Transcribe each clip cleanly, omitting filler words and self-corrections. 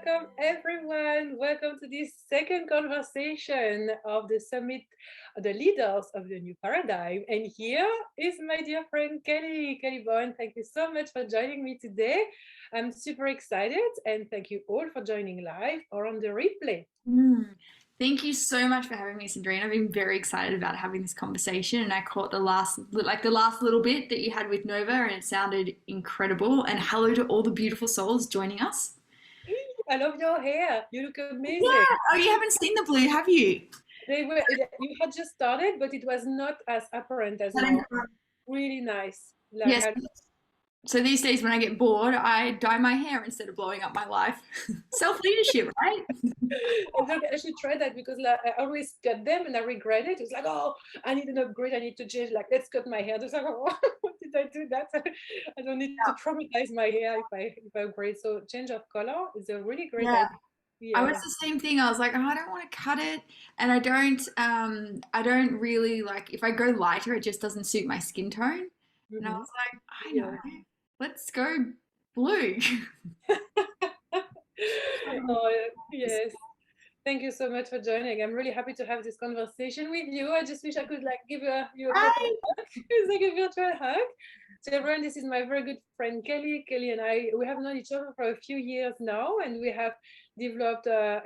welcome everyone. Welcome to this second conversation of the summit, the leaders of the new paradigm. And here is my dear friend Kelly Bowen. Thank you so much for joining me today. I'm super excited, and thank you all for joining live or on the replay. Mm. Thank you so much for having me, Cendrine. I've been very excited about having this conversation, and I caught the last little bit that you had with Nova, and it sounded incredible. And hello to all the beautiful souls joining us. I love your hair. You look amazing. Yeah. Oh, you haven't seen the blue, have you? You had just started, but it was not as apparent as now. Really nice. Yes. So these days when I get bored, I dye my hair instead of blowing up my life. Self-leadership, right? I should try that because like, I always cut them and I regret it. It's like, oh, I need an upgrade. I need to change. Like, let's cut my hair. It's like, oh, what did I do that? I don't need to traumatize my hair if I upgrade. So change of color is a really great Yeah. idea. I Yeah. was the same thing. I was like, oh, I don't want to cut it, and I don't really like if I go lighter, it just doesn't suit my skin tone. And I Mhm. was like, I know, Yeah. let's go blue. Oh, yes. Thank you so much for joining. I'm really happy to have this conversation with you. I just wish I could like give you a proper Hi. hug. It's like a virtual hug. So everyone, this is my very good friend Kelly. Kelly and I, we have known each other for a few years now, and we have developed a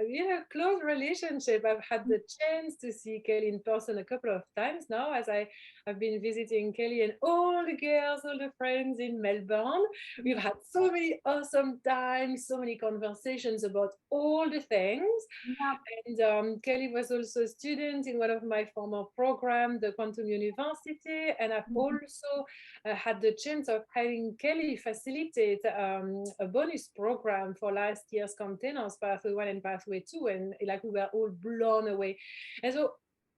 close relationship. I've had the chance to see Kelly in person a couple of times now, as I've been visiting Kelly and all the girls, all the friends in Melbourne. We've had so many awesome times, so many conversations about all the things. Yeah. And Kelly was also a student in one of my former programs, the Quantum University. And I've also had the chance of having Kelly facilitate a bonus program for last year's containers, Pathway 1 and Pathway 2. And like we were all blown away. And so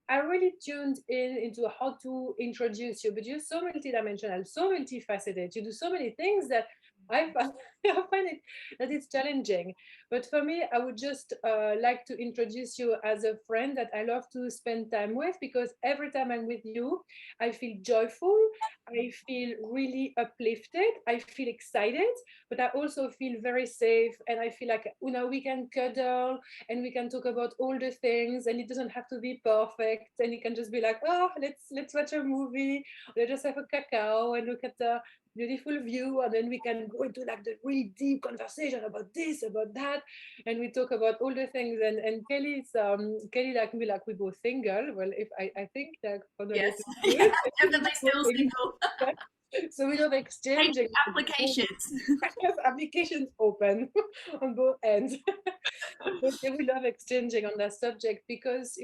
I really tuned into how to introduce you, but you're so multidimensional, so multifaceted. You do so many things that I find, I find it that it's challenging. But for me, I would just like to introduce you as a friend that I love to spend time with because every time I'm with you, I feel joyful, I feel really uplifted, I feel excited, but I also feel very safe, and I feel like we can cuddle and we can talk about all the things, and it doesn't have to be perfect, and it can just be like, oh, let's watch a movie, let's just have a cacao and look at the beautiful view, and then we can go into like the really deep conversation about this, about that, and we talk about all the things. And Kelly like me, like we both single. Well, if I think that for the Yes. latest Yeah, news, definitely still single. so we don't Taking exchanging applications. applications open on both ends. But yeah, we love exchanging on that subject because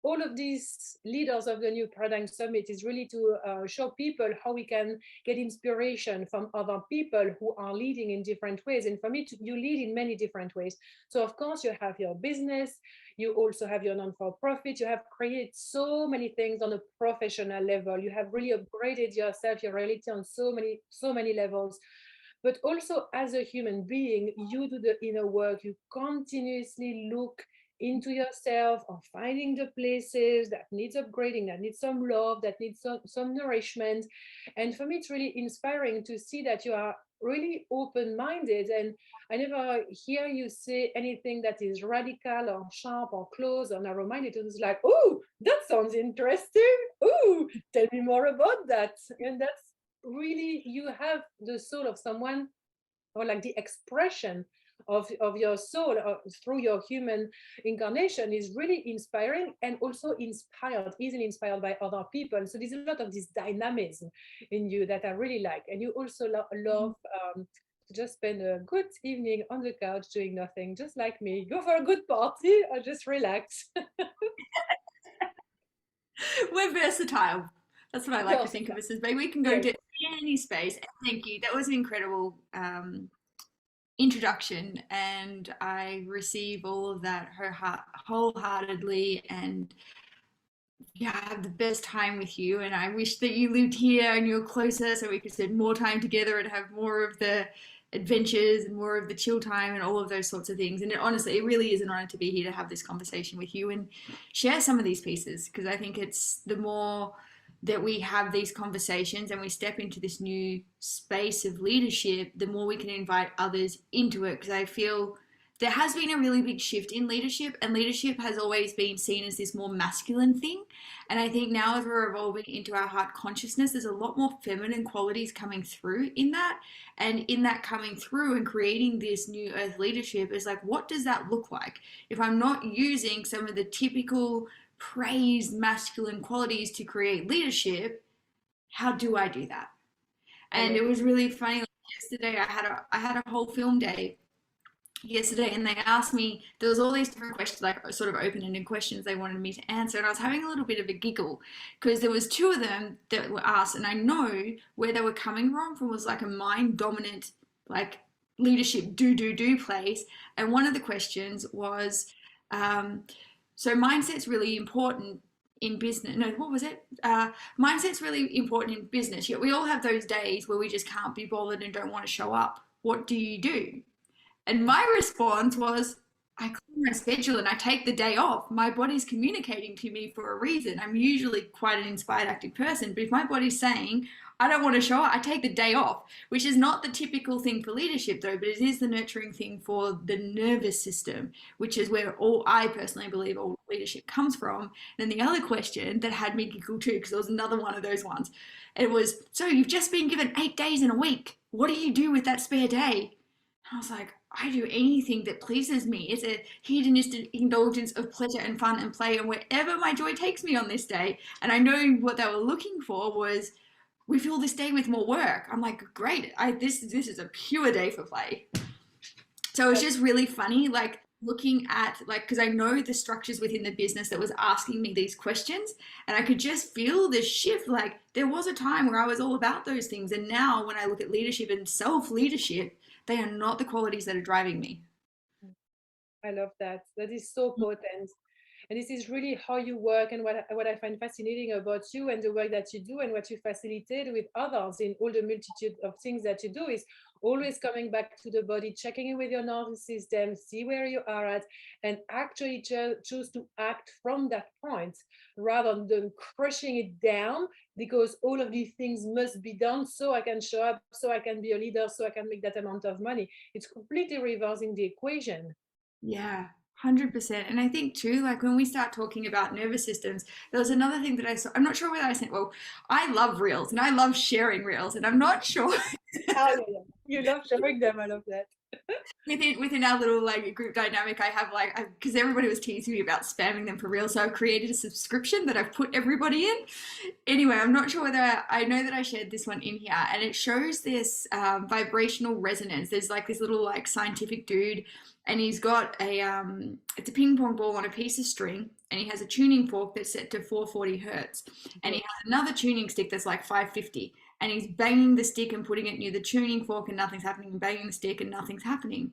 all of these leaders of the new paradigm summit is really to show people how we can get inspiration from other people who are leading in different ways. And for me, you lead in many different ways. So of course you have your business, you also have your non-for-profit, you have created so many things on a professional level, you have really upgraded yourself, your reality on so many levels. But also as a human being, you do the inner work, you continuously look into yourself or finding the places that needs upgrading, that needs some love, that needs some nourishment. And for me, it's really inspiring to see that you are really open-minded. And I never hear you say anything that is radical or sharp or close or narrow-minded. It's like, oh, that sounds interesting. Oh, tell me more about that. And that's really, you have the soul of someone, or like the expression of your soul through your human incarnation is really inspiring, and also easily inspired by other people. So there's a lot of this dynamism in you that I really like. And you also love to just spend a good evening on the couch doing nothing, just like me. Go for a good party or just relax. We're versatile. That's what I like to think of Versatile. us as. Maybe we can go Yes. to any space. And thank you. That was an incredible introduction, and I receive all of that wholeheartedly. And yeah, I have the best time with you. And I wish that you lived here and you're closer so we could spend more time together and have more of the adventures and more of the chill time and all of those sorts of things. And honestly, it really is an honor to be here to have this conversation with you and share some of these pieces, because I think it's the more that we have these conversations and we step into this new space of leadership, the more we can invite others into it. Because I feel there has been a really big shift in leadership, and leadership has always been seen as this more masculine thing. And I think now, as we're evolving into our heart consciousness, there's a lot more feminine qualities coming through in that. And in that coming through and creating this new earth leadership is like, what does that look like? If I'm not using some of the typical praised masculine qualities to create leadership, how do I do that? And it was really funny. Like yesterday, I had a whole film day yesterday, and they asked me, there was all these different questions, like sort of open-ended questions they wanted me to answer, and I was having a little bit of a giggle because there was two of them that were asked, and I know where they were coming from was like a mind dominant, like leadership do place. And one of the questions was, so mindset's really important in business. No, what was it? Mindset's really important in business. Yet we all have those days where we just can't be bothered and don't want to show up. What do you do? And my response was, I clear my schedule and I take the day off. My body's communicating to me for a reason. I'm usually quite an inspired, active person, but if my body's saying, I don't want to show up, I take the day off, which is not the typical thing for leadership though, but it is the nurturing thing for the nervous system, which is where I personally believe all leadership comes from. And then the other question that had me giggle too, because it was another one of those ones, it was, so you've just been given 8 days in a week. What do you do with that spare day? And I was like, I do anything that pleases me. It's a hedonistic indulgence of pleasure and fun and play, and wherever my joy takes me on this day. And I know what they were looking for was, we fill this day with more work. I'm like, great. This is a pure day for play. So it's just really funny, like looking at, like, because I know the structures within the business that was asking me these questions, and I could just feel this shift. Like there was a time where I was all about those things, and now when I look at leadership and self-leadership, they are not the qualities that are driving me. I love that. That is so potent. And this is really how you work, and what I find fascinating about you and the work that you do and what you facilitate with others in all the multitude of things that you do is always coming back to the body, checking in with your nervous system, see where you are at, and actually choose to act from that point rather than crushing it down because all of these things must be done so I can show up, so I can be a leader, so I can make that amount of money. It's completely reversing the equation. Yeah, 100%. And I think too, like when we start talking about nervous systems, there was another thing that I saw. I'm not sure whether I said, well, I love reels and I love sharing reels, and I'm not sure. Oh, yeah. You love showing them. I love that. Within our little like group dynamic, I have like, because everybody was teasing me about spamming them for reels, so I've created a subscription that I've put everybody in. Anyway, I'm not sure whether I know that I shared this one in here, and it shows this vibrational resonance. There's like this little like scientific dude, and he's got it's a ping pong ball on a piece of string, and he has a tuning fork that's set to 440 hertz, and he has another tuning stick that's like 550. And he's banging the stick and putting it near the tuning fork and nothing's happening, and banging the stick and nothing's happening.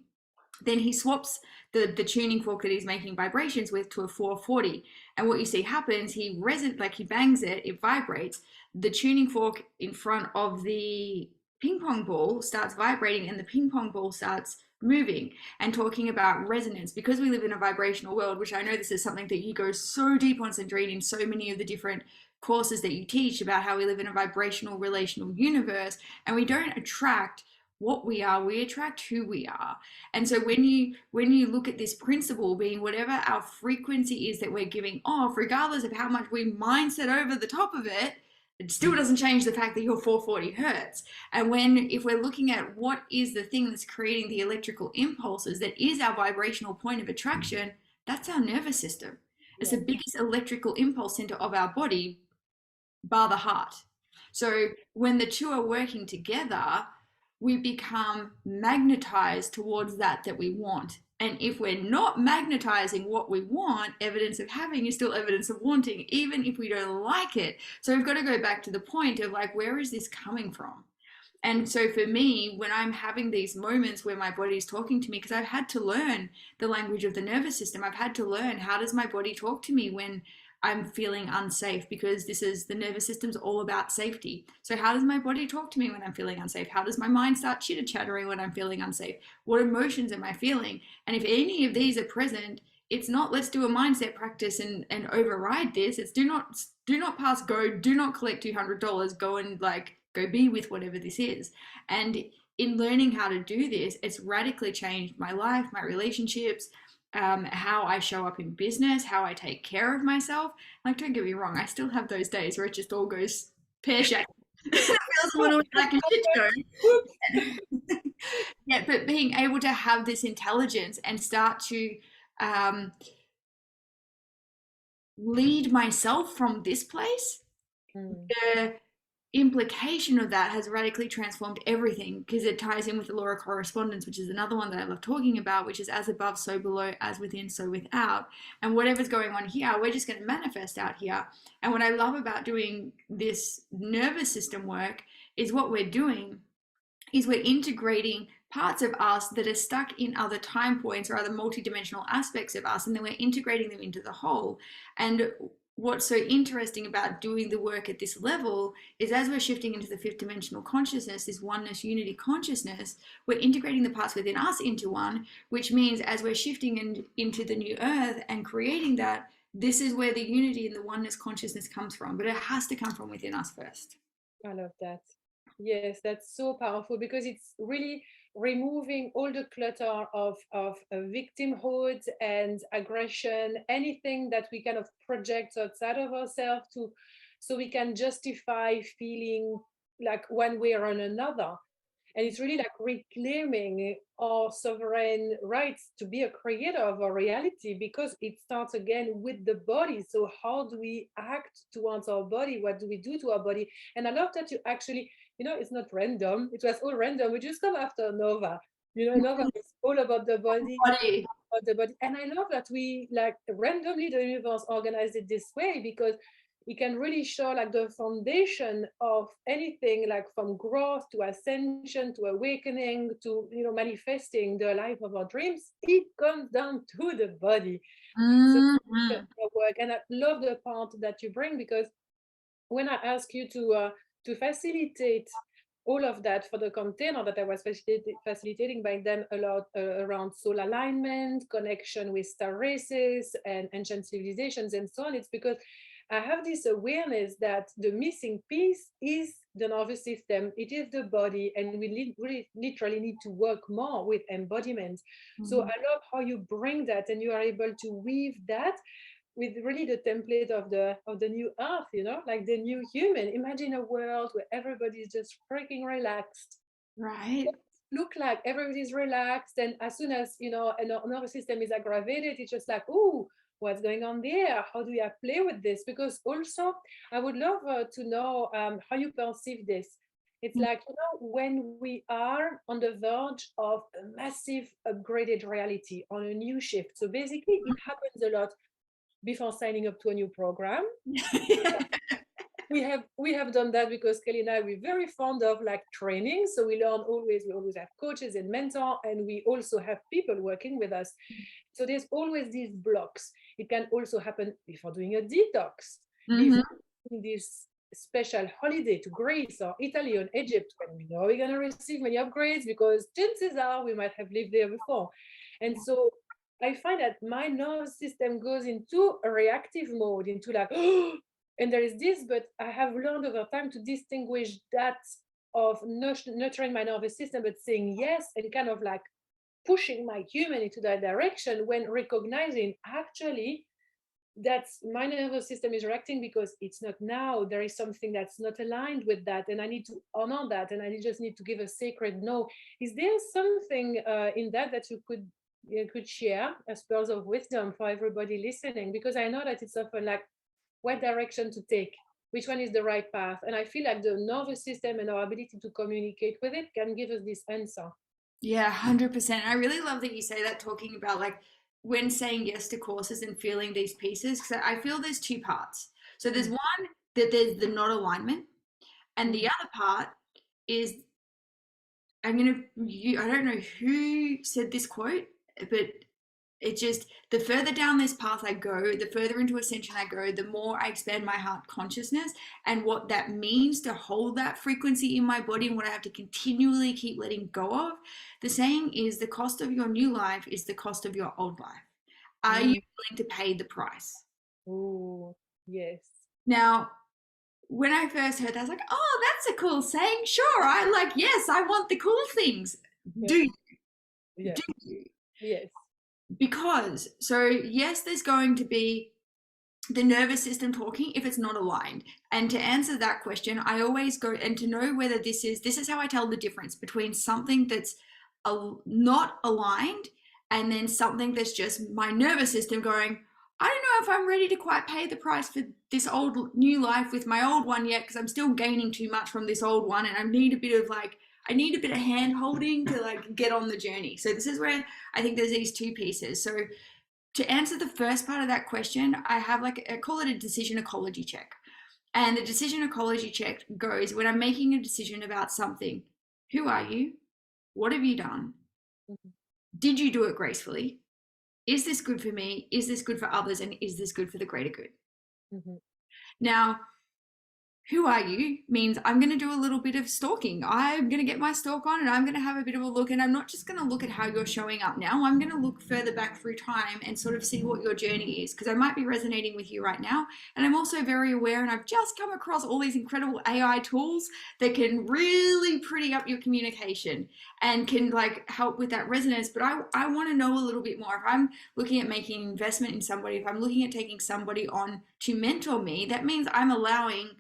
Then he swaps the tuning fork that he's making vibrations with to a 440. And what you see happens, he bangs it, it vibrates. The tuning fork in front of the ping pong ball starts vibrating and the ping pong ball starts moving. And talking about resonance, because we live in a vibrational world, which I know this is something that you go so deep on, Cendrine, in so many of the different courses that you teach about how we live in a vibrational relational universe, and we don't attract what we are, we attract who we are. And so when you look at this principle being whatever our frequency is that we're giving off, regardless of how much we mindset over the top of it, it still doesn't change the fact that you're 440 hertz. And if we're looking at what is the thing that's creating the electrical impulses that is our vibrational point of attraction, that's our nervous system. It's the biggest electrical impulse center of our body, bar the heart. So when the two are working together, we become magnetized towards that we want. And if we're not magnetizing what we want, evidence of having is still evidence of wanting, even if we don't like it. So we've got to go back to the point of like, where is this coming from? And so for me, when I'm having these moments where my body's talking to me, because I've had to learn the language of the nervous system, I've had to learn, how does my body talk to me when I'm feeling unsafe, because the nervous system's all about safety. So how does my body talk to me when I'm feeling unsafe? How does my mind start chitter chattering when I'm feeling unsafe? What emotions am I feeling? And if any of these are present, it's not let's do a mindset practice and override this. It's do not pass go, do not collect $200, go and like go be with whatever this is. And in learning how to do this, it's radically changed my life, my relationships, how I show up in business, how I take care of myself. Like, don't get me wrong, I still have those days where it just all goes pear shaped. It feels a little bit like a shit show. Yeah, but being able to have this intelligence and start to um, lead myself from this place, the implication of that has radically transformed everything because it ties in with the law of correspondence, which is another one that I love talking about, which is as above, so below, as within, so without. And whatever's going on here, we're just going to manifest out here. And what I love about doing this nervous system work is what we're doing is we're integrating parts of us that are stuck in other time points or other multidimensional aspects of us, and then we're integrating them into the whole. And what's so interesting about doing the work at this level is as we're shifting into the fifth dimensional consciousness, this oneness unity consciousness, we're integrating the parts within us into one, which means as we're shifting into the new earth and creating that, this is where the unity and the oneness consciousness comes from, but it has to come from within us first. I love that. Yes, that's so powerful because it's really removing all the clutter of victimhood and aggression, anything that we kind of project outside of ourselves to, so we can justify feeling like one way or another. And it's really like reclaiming our sovereign rights to be a creator of our reality, because it starts again with the body. So how do we act towards our body? What do we do to our body? And I love that you actually, it's not random. It was all random. We just come after Nova. Nova is all about the body, about the body. And I love that we like randomly the universe organized it this way, because it can really show like the foundation of anything, like from growth to ascension to awakening to manifesting the life of our dreams. It comes down to the body. So the work, and I love the part that you bring, because when I ask you to facilitate all of that for the container that I was facilitating by them a lot around soul alignment, connection with star races and ancient civilizations and so on, it's because I have this awareness that the missing piece is the nervous system, it is the body, and we really literally need to work more with embodiment. So I love how you bring that and you are able to weave that with really the template of the new earth, like the new human. Imagine a world where everybody is just freaking relaxed. Right. Look like everybody's relaxed, and as soon as another system is aggravated, it's just like, oh, what's going on there? How do I play with this? Because also I would love to know how you perceive this. It's like, when we are on the verge of a massive upgraded reality, on a new shift. So basically it happens a lot before signing up to a new program. we have done that because Kelly and I, we're very fond of like training. So we always have coaches and mentor, and we also have people working with us. So there's always these blocks. It can also happen before doing a detox, before doing this special holiday to Greece or Italy or Egypt, when we know we're going to receive many upgrades, because chances are we might have lived there before. And so I find that my nervous system goes into a reactive mode, into like, oh, and there is this, but I have learned over time to distinguish that of nurturing my nervous system, but saying yes and kind of like pushing my human into that direction, when recognizing actually that's my nervous system is reacting because it's not now. There is something that's not aligned with that, and I need to honor that, and I just need to give a sacred no. Is there something in that you could share as pearls of wisdom for everybody listening? Because I know that it's often like, what direction to take, which one is the right path, and I feel like the nervous system and our ability to communicate with it can give us this answer. Yeah, 100%. I really love that you say that, talking about like when saying yes to courses and feeling these pieces, because I feel there's two parts. So there's one that there's the not alignment, and the other part is I don't know who said this quote, but it just, the further down this path I go, the further into ascension I go, the more I expand my heart consciousness and what that means to hold that frequency in my body, and what I have to continually keep letting go of. The saying is, the cost of your new life is the cost of your old life. Are you Mm. willing to pay the price? Oh, yes. Now, when I first heard that, I was like, oh, that's a cool saying. Sure, I like, yes, I want the cool things. Yeah. Do you? Yeah. Do you? Yes. Because, so yes, there's going to be the nervous system talking if it's not aligned. And to answer that question, I always go, and to know whether this is how I tell the difference between something that's not aligned and then something that's just my nervous system going, I don't know if I'm ready to quite pay the price for this old new life with my old one yet, because I'm still gaining too much from this old one, and I need a bit of hand holding to like get on the journey. So this is where I think there's these two pieces. So to answer the first part of that question, I have like, I call it a decision ecology check. And the decision ecology check goes when I'm making a decision about something: who are you? What have you done? Mhm. Did you do it gracefully? Is this good for me? Is this good for others? And is this good for the greater good? Mhm. Now, who are you means I'm going to do a little bit of stalking. I'm going to get my stalk on and I'm going to have a bit of a look. And I'm not just going to look at how you're showing up now. I'm going to look further back through time and sort of see what your journey is, because I might be resonating with you right now. And I'm also very aware, and I've just come across all these incredible AI tools that can really pretty up your communication and can like help with that resonance. But I want to know a little bit more. If I'm looking at making an investment in somebody, if I'm looking at taking somebody on to mentor me, that means I'm allowing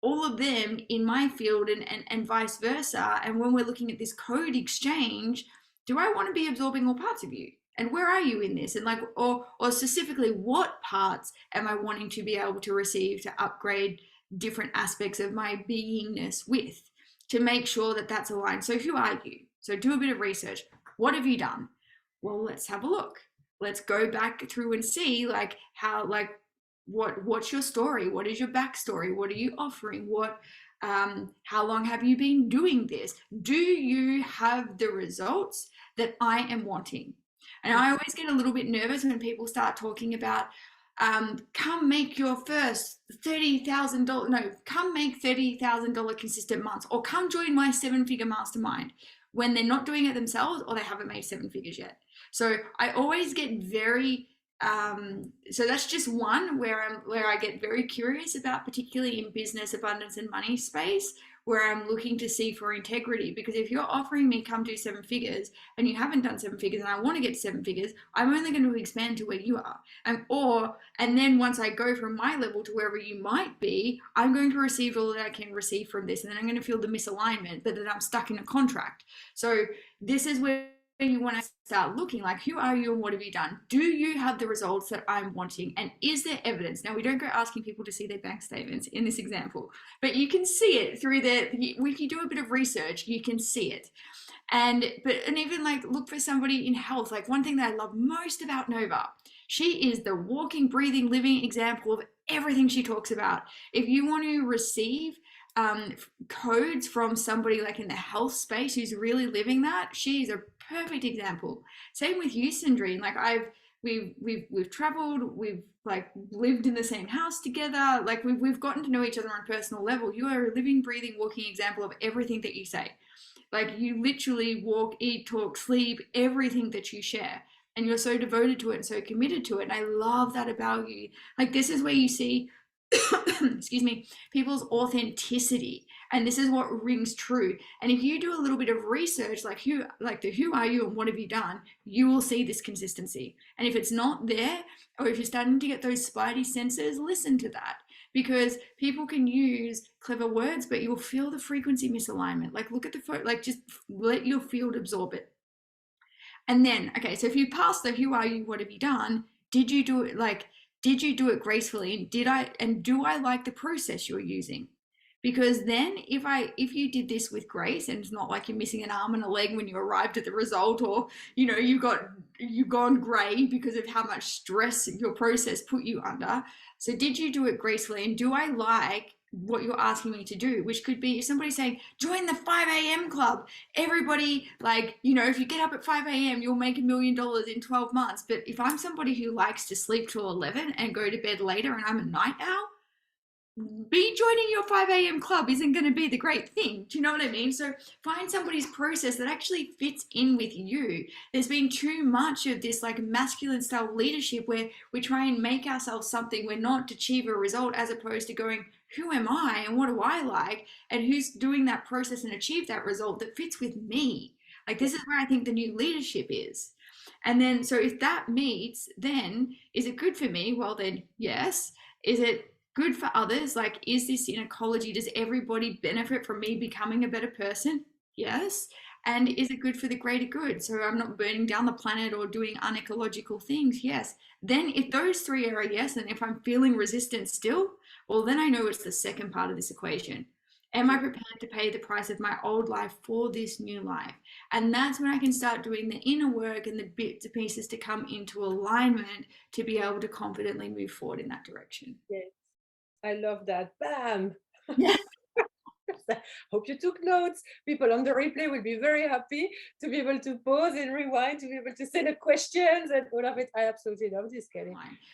all of them in my field, and vice versa. And when we're looking at this code exchange, do I want to be absorbing all parts of you? And where are you in this? And like, or specifically, what parts am I wanting to be able to receive to upgrade different aspects of my beingness with, to make sure that that's aligned? So who are you? So do a bit of research. What have you done? Well, let's have a look. Let's go back through and see like how, like, what's your story? What is your backstory? What are you offering? How long have you been doing this? Do you have the results that I am wanting? And I always get a little bit nervous when people start talking about, come make your first $30,000, no, come make $30,000 consistent months, or come join my 7-figure mastermind, when they're not doing it themselves or they haven't made 7 figures yet. So I always get very, so that's just one where I get very curious about, particularly in business, abundance, and money space, where I'm looking to see for integrity. Because if you're offering me come do 7 figures and you haven't done 7 figures and I want to get 7 figures, I'm only going to expand to where you are. And then once I go from my level to wherever you might be, I'm going to receive all that I can receive from this, and then I'm going to feel the misalignment, but then I'm stuck in a contract. So this is where you want to start looking like, who are you and what have you done? Do you have the results that I'm wanting? And is there evidence? Now, we don't go asking people to see their bank statements in this example, but you can see it through if you do a bit of research, you can see it. And even like look for somebody in health. Like, one thing that I love most about Nova, she is the walking, breathing, living example of everything she talks about. If you want to receive codes from somebody like in the health space who's really living that, she's a perfect example. Same with you, Cendrine. Like, we've traveled, we've like lived in the same house together, like we've gotten to know each other on a personal level. You are a living, breathing, walking example of everything that you say. Like, you literally walk, eat, talk, sleep, everything that you share. And you're so devoted to it and so committed to it. And I love that about you. Like, this is where you see, excuse me, people's authenticity. And this is what rings true. And if you do a little bit of research, like who are you and what have you done, you will see this consistency. And if it's not there, or if you're starting to get those spidey senses, listen to that. Because people can use clever words, but you'll feel the frequency misalignment. Like, look at like, just let your field absorb it. And then, okay, so if you pass the who are you, what have you done, did you do it gracefully? And do I like the process you're using? Because then if you did this with grace, and it's not like you're missing an arm and a leg when you arrived at the result, or you've gone grey because of how much stress your process put you under. So did you do it gracefully? And do I like what you're asking me to do? Which could be, if somebody's saying, join the 5 a.m. club. Everybody, like, if you get up at 5 a.m., you'll make $1 million in 12 months. But if I'm somebody who likes to sleep till 11 and go to bed later and I'm a night owl, be joining your 5 a.m. club isn't going to be the great thing. Do you know what I mean? So find somebody's process that actually fits in with you. There's been too much of this like masculine style leadership where we try and make ourselves something we're not to achieve a result, as opposed to going, who am I and what do I like, and who's doing that process and achieve that result that fits with me. Like, this is where I think the new leadership is. And then, so if that meets, then is it good for me? Well, then, yes. Is it good for others? Like, is this in ecology? Does everybody benefit from me becoming a better person? Yes. And is it good for the greater good? So I'm not burning down the planet or doing unecological things? Yes. Then, if those three are a yes, and if I'm feeling resistance still, well, then I know it's the second part of this equation. Am I prepared to pay the price of my old life for this new life? And that's when I can start doing the inner work and the bits and pieces to come into alignment to be able to confidently move forward in that direction. Yes, I love that. Bam. Yeah. Hope you took notes. People on the replay will be very happy to be able to pause and rewind, to be able to say the questions and all of it. I absolutely love this, Kelly.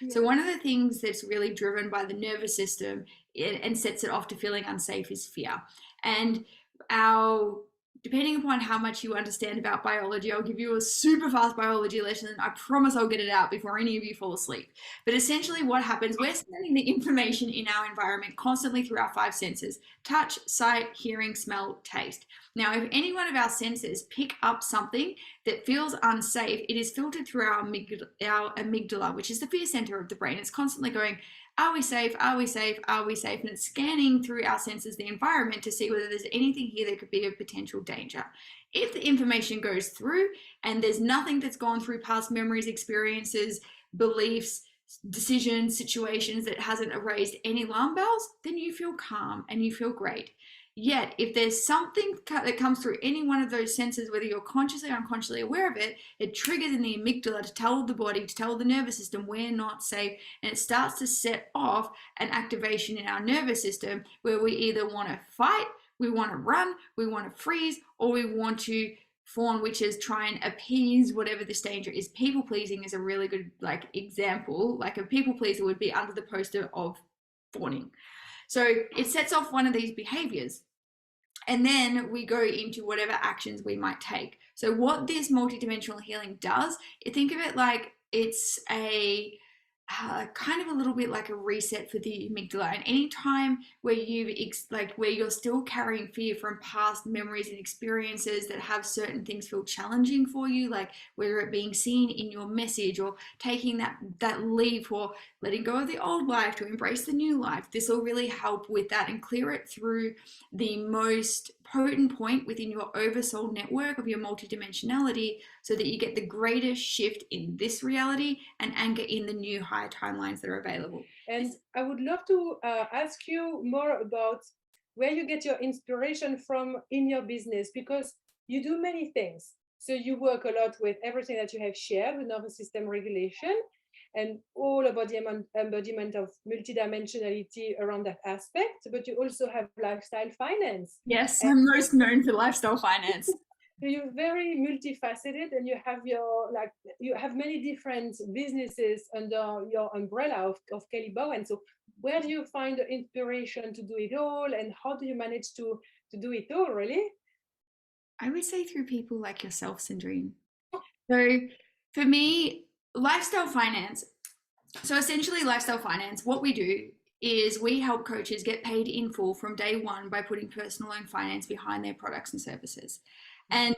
So one of the things that's really driven by the nervous system and sets it off to feeling unsafe is fear. And our depending upon how much you understand about biology, I'll give you a super fast biology lesson. I promise I'll get it out before any of you fall asleep. But essentially what happens, we're sending the information in our environment constantly through our five senses: touch, sight, hearing, smell, taste. Now, if any one of our senses pick up something that feels unsafe, it is filtered through our amygdala, which is the fear center of the brain. It's constantly going, are we safe? Are we safe? Are we safe? And it's scanning through our senses, the environment, to see whether there's anything here that could be of potential danger. If the information goes through and there's nothing that's gone through past memories, experiences, beliefs, decisions, situations that hasn't raised any alarm bells, then you feel calm and you feel great. Yet, if there's something that comes through any one of those senses, whether you're consciously or unconsciously aware of it, it triggers in the amygdala to tell the body, to tell the nervous system, we're not safe. And it starts to set off an activation in our nervous system where we either want to fight, we want to run, we want to freeze, or we want to fawn, which is try and appease whatever this danger is. People pleasing is a really good example. Like a people pleaser would be under the poster of fawning. So it sets off one of these behaviors. And then we go into whatever actions we might take. So what this multidimensional healing does, you think of it like it's a kind of a little bit like a reset for the amygdala. And any time where where you're still carrying fear from past memories and experiences that have certain things feel challenging for you, like whether it being seen in your message or taking that leap or letting go of the old life to embrace the new life, this will really help with that and clear it through the most potent point within your oversoul network of your multidimensionality, so that you get the greatest shift in this reality and anchor in the new higher timelines that are available. And I would love to ask you more about where you get your inspiration from in your business, because you do many things. So you work a lot with everything that you have shared with nervous system regulation and all about the embodiment of multidimensionality around that aspect, but you also have lifestyle finance. Yes, I'm most known for lifestyle finance. You're very multifaceted, and you have many different businesses under your umbrella of Kelly Bowen. So where do you find the inspiration to do it all, and how do you manage to do it all, really? I would say through people like yourself, Cendrine. So for me, lifestyle finance. So essentially, lifestyle finance, what we do is we help coaches get paid in full from day one by putting personal owned finance behind their products and services. And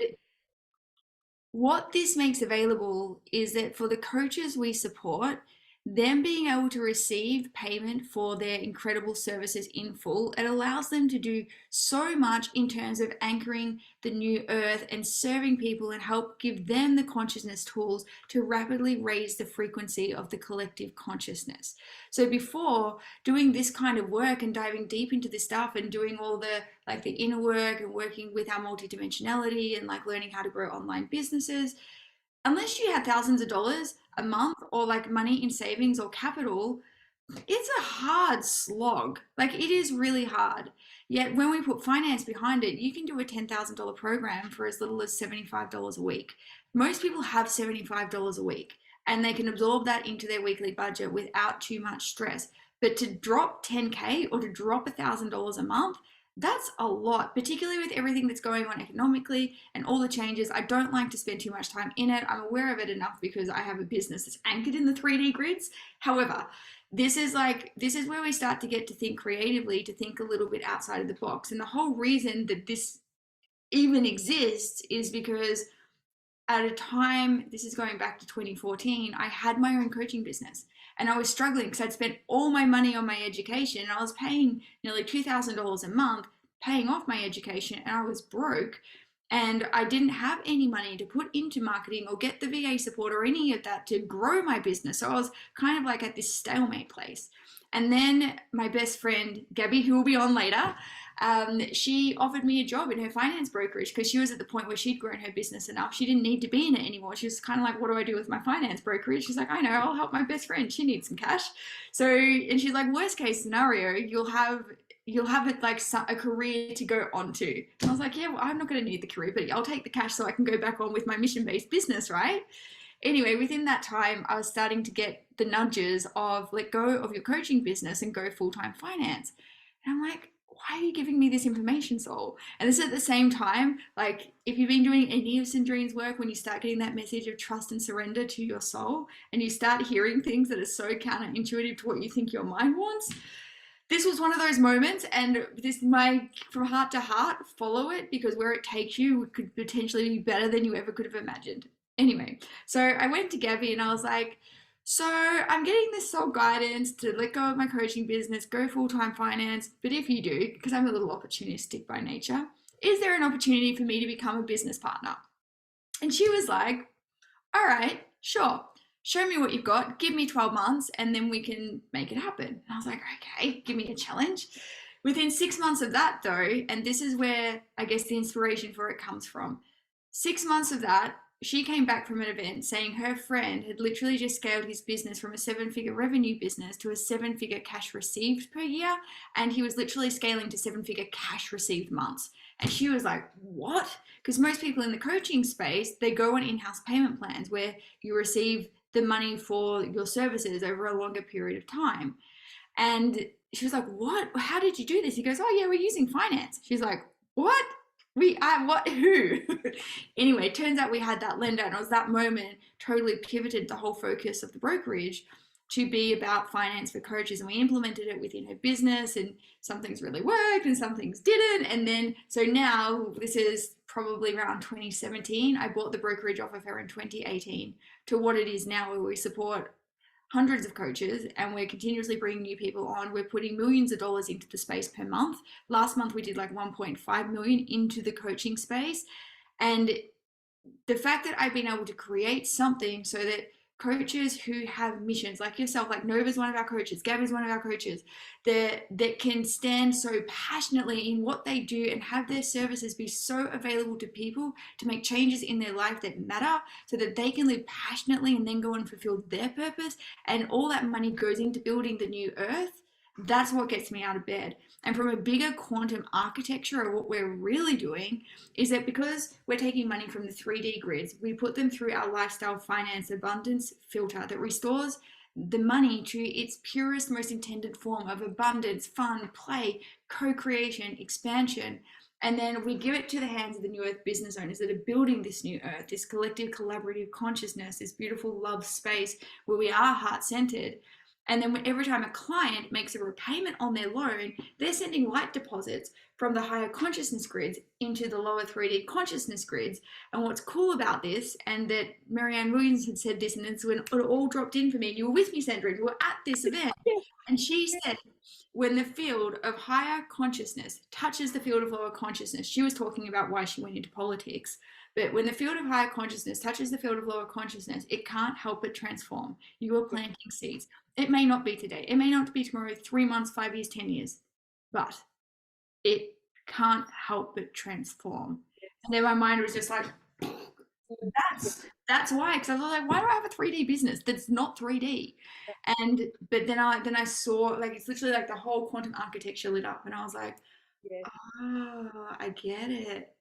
what this makes available is that for the coaches we support, them being able to receive payment for their incredible services in full, it allows them to do so much in terms of anchoring the new earth and serving people and help give them the consciousness tools to rapidly raise the frequency of the collective consciousness. So before doing this kind of work and diving deep into this stuff and doing all the the inner work and working with our multidimensionality and learning how to grow online businesses, unless you had thousands of dollars a month or money in savings or capital, it's a hard slog. It is really hard. Yet when we put finance behind it, you can do a $10,000 program for as little as $75 a week. Most people have $75 a week and they can absorb that into their weekly budget without too much stress. But to drop 10K or to drop $1,000 a month, that's a lot, particularly with everything that's going on economically and all the changes. I don't like to spend too much time in it. I'm aware of it enough because I have a business that's anchored in the 3D grids. However, this is where we start to get to think creatively, to think a little bit outside of the box. And the whole reason that this even exists is because at a time, this is going back to 2014, I had my own coaching business and I was struggling because I'd spent all my money on my education and I was paying nearly $2,000 a month paying off my education and I was broke and I didn't have any money to put into marketing or get the VA support or any of that to grow my business. So I was kind of like at this stalemate place. And then my best friend, Gabby, who will be on later, she offered me a job in her finance brokerage because she was at the point where she'd grown her business enough. She didn't need to be in it anymore. She was kind of like, what do I do with my finance brokerage? She's like, I know, I'll help my best friend. She needs some cash. So, and she's like, worst case scenario, you'll have it like a career to go on to. And I was like, yeah, well, I'm not going to need the career, but I'll take the cash so I can go back on with my mission-based business, right? Anyway, within that time, I was starting to get the nudges of let go of your coaching business and go full-time finance. And I'm like, why are you giving me this information, Saul? And this is at the same time, like if you've been doing any of Cendrine's work, when you start getting that message of trust and surrender to your soul, and you start hearing things that are so counterintuitive to what you think your mind wants, this was one of those moments, and this my from heart to heart follow it, because where it takes you could potentially be better than you ever could have imagined. Anyway, so I went to Gabby and I was like, so I'm getting this soul guidance to let go of my coaching business, go full-time finance, but if you do, because I'm a little opportunistic by nature, is there an opportunity for me to become a business partner? And she was like, all right, sure. Show me what you've got, give me 12 months, and then we can make it happen. And I was like, okay, give me a challenge. Within 6 months of that, though, and this is where I guess the inspiration for it comes from, 6 months of that, she came back from an event saying her friend had literally just scaled his business from a 7-figure revenue business to a 7-figure cash received per year. And he was literally scaling to 7-figure cash received months. And she was like, what? Because most people in the coaching space, they go on in-house payment plans where you receive the money for your services over a longer period of time. And she was like, what? How did you do this? He goes, oh yeah, we're using finance. She's like, what? What, who? Anyway, it turns out we had that lender, and it was that moment totally pivoted the whole focus of the brokerage to be about finance for coaches. And we implemented it within her business, and some things really worked and some things didn't. And then, so now this is probably around 2017. I bought the brokerage off of her in 2018 to what it is now, where we support hundreds of coaches and we're continuously bringing new people on. We're putting millions of dollars into the space per month. Last month we did like 1.5 million into the coaching space. And the fact that I've been able to create something so that coaches who have missions like yourself, like Nova's one of our coaches, Gabby's one of our coaches, that can stand so passionately in what they do and have their services be so available to people to make changes in their life that matter, so that they can live passionately and then go and fulfill their purpose, and all that money goes into building the new earth. That's what gets me out of bed. And from a bigger quantum architecture of what we're really doing is that because we're taking money from the 3D grids, we put them through our lifestyle finance abundance filter that restores the money to its purest, most intended form of abundance, fun, play, co-creation, expansion. And then we give it to the hands of the new earth business owners that are building this new earth, this collective collaborative consciousness, this beautiful love space where we are heart-centered. And then every time a client makes a repayment on their loan, they're sending light deposits from the higher consciousness grids into the lower 3D consciousness grids. And what's cool about this, and that Marianne Williams had said this, and it's when it all dropped in for me, and you were with me, Cendrine, you were at this event, and she said, when the field of higher consciousness touches the field of lower consciousness, she was talking about why she went into politics. But when the field of higher consciousness touches the field of lower consciousness, it can't help but transform. You are planting seeds. It may not be today. It may not be tomorrow, 3 months, 5 years, 10 years, but it can't help but transform. And then my mind was just like, that's why, because I was like, why do I have a 3D business that's not 3D? And but then I saw, like, it's literally like the whole quantum architecture lit up, and I was like, Yes. oh, I get it.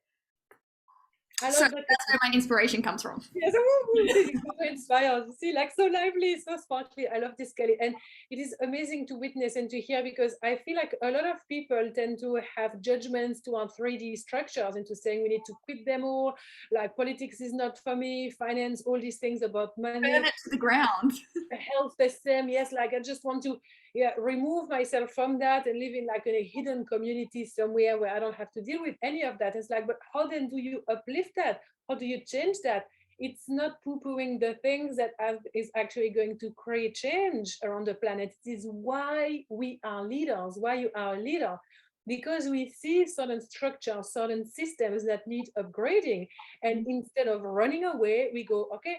I So love that. that's where my inspiration comes from. Yes, woo, see, you're so inspired. See, like so lively, so sparkly. I love this, Kelly. And it is amazing to witness and to hear because I feel like a lot of people tend to have judgments to our 3D structures into saying we need to quit them all. Like politics is not for me, finance, all these things about Burn money, it to the ground. health system. Yes, like I just want to, yeah, remove myself from that and live in like in a hidden community somewhere where I don't have to deal with any of that. It's like, but how then do you uplift that? How do you change that? It's not poo-pooing the things that is actually going to create change around the planet. It is why we are leaders, why you are a leader, because we see certain structures, certain systems that need upgrading. And instead of running away, we go, okay,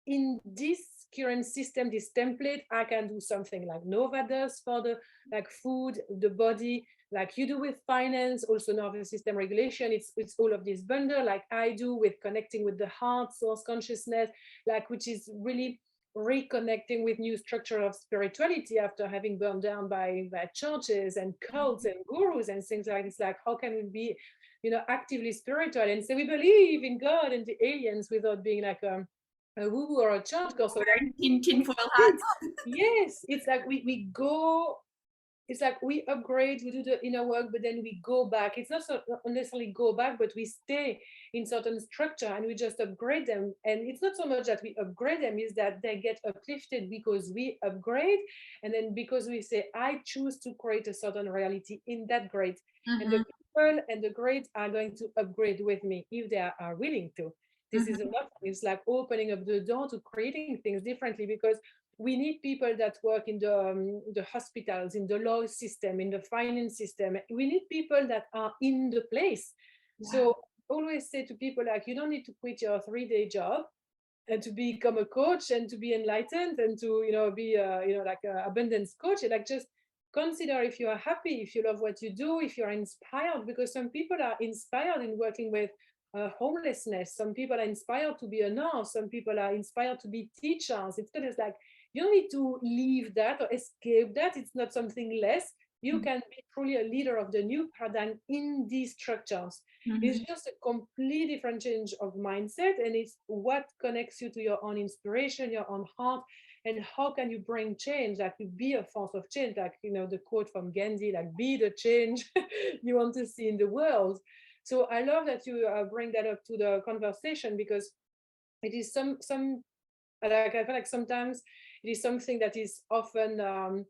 in this current system, this template, I can do something like Nova does for the like food, the body, like you do with finance, also nervous system regulation. It's all of this bundle, like I do with connecting with the heart, source consciousness, like which is really reconnecting with new structure of spirituality after having burned down by churches and cults and gurus and things like this. Like how can we be, actively spiritual and say we believe in God and the aliens without being like a woo or a church girl. So like we Tinfoil hats. yes, it's like we go, it's like we upgrade, we do the inner work, but then we go back. It's not so not necessarily go back, but we stay in certain structure and we just upgrade them. And it's not so much that we upgrade them, is that they get uplifted because we upgrade, and then because we say I choose to create a certain reality in that grade, and the Mm-hmm. people and the grades are going to upgrade with me if they are willing to. This is a Mm-hmm. lot. It's like opening up the door to creating things differently, because we need people that work in the hospitals, in the law system, in the finance system. We need people that are in the place. Yeah. So always say to people like, you don't need to quit your 3-day job and to become a coach and to be enlightened and to be like a abundance coach. Like just consider if you are happy, if you love what you do, if you're inspired, because some people are inspired in working with homelessness, some people are inspired to be a nurse, some people are inspired to be teachers. It's kind of like you don't need to leave that or escape that. It's not something less. You can be truly a leader of the new paradigm in these structures. It's Mm-hmm. just a complete different change of mindset, and it's what connects you to your own inspiration, your own heart, and how can you bring change? Like you be a force of change, like the quote from Gandhi, like be the change you want to see in the world. So I love that you bring that up to the conversation, because it is some like I feel like sometimes it is something that is often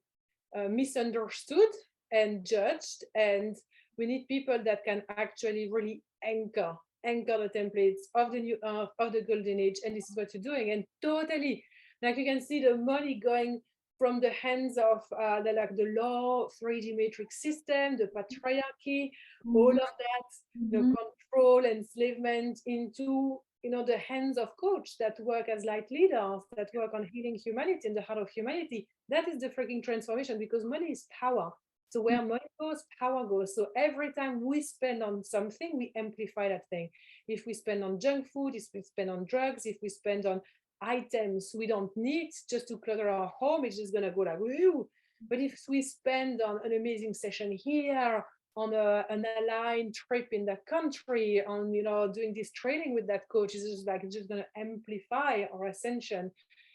misunderstood and judged, and we need people that can actually really anchor the templates of the new earth, of the golden age, and this is what you're doing. And totally, like you can see the money going from the hands of the law 3D matrix system, the patriarchy, all of that, the Mm-hmm. control, enslavement, into the hands of coach that work as light leaders, that work on healing humanity in the heart of humanity. That is the freaking transformation, because money is power. So where money goes, power goes. So every time we spend on something, we amplify that thing. If we spend on junk food, if we spend on drugs, if we spend on items we don't need just to clutter our home, it's just gonna go like woo. But if we spend on an amazing session here, on an aligned trip in that country, on doing this training with that coach, is just like it's just going to amplify our ascension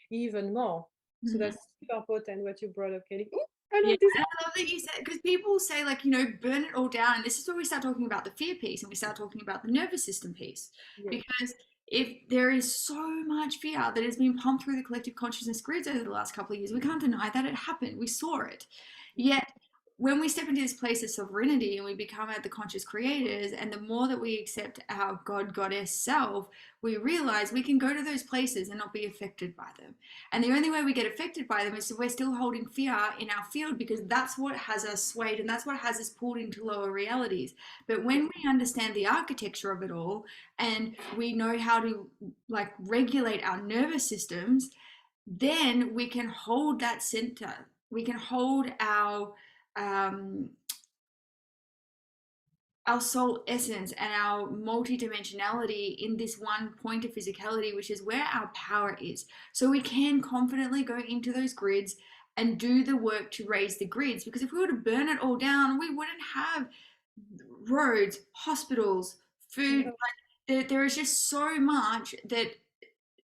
even more. So Mm-hmm. that's super potent what you brought up, Kelly. Ooh, I Yeah, love this. and I love that you said, because people say, like, burn it all down. And this is where we start talking about the fear piece and we start talking about the nervous system piece. Yes. Because if there is so much fear that has been pumped through the collective consciousness grids over the last couple of years, we can't deny that it happened. We saw it. Yet, when we step into this place of sovereignty and we become the conscious creators, and the more that we accept our God, Goddess self, we realize we can go to those places and not be affected by them. And the only way we get affected by them is if we're still holding fear in our field, because that's what has us swayed and that's what has us pulled into lower realities. But when we understand the architecture of it all and we know how to regulate our nervous systems, then we can hold that center. We can hold um, our soul essence and our multidimensionality in this one point of physicality, which is where our power is. So we can confidently go into those grids and do the work to raise the grids. Because if we were to burn it all down, we wouldn't have roads, hospitals, food. No. there is just so much that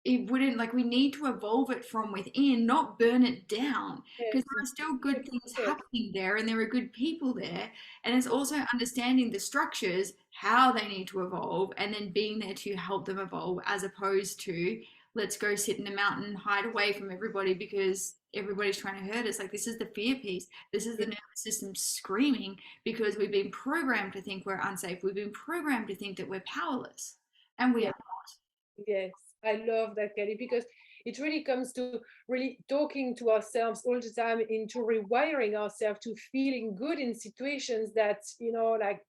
it wouldn't, like, we need to evolve it from within, not burn it down, because Yes, there are still good things yes, happening there and there are good people there. And it's also understanding the structures, how they need to evolve, and then being there to help them evolve, as opposed to let's go sit in a mountain, hide away from everybody because everybody's trying to hurt us. Like, this is the fear piece. This is the nervous system screaming because we've been programmed to think we're unsafe. We've been programmed to think that we're powerless, and we yes. are. Yes, I love that, Kelly, because it really comes to really talking to ourselves all the time, into rewiring ourselves to feeling good in situations that, like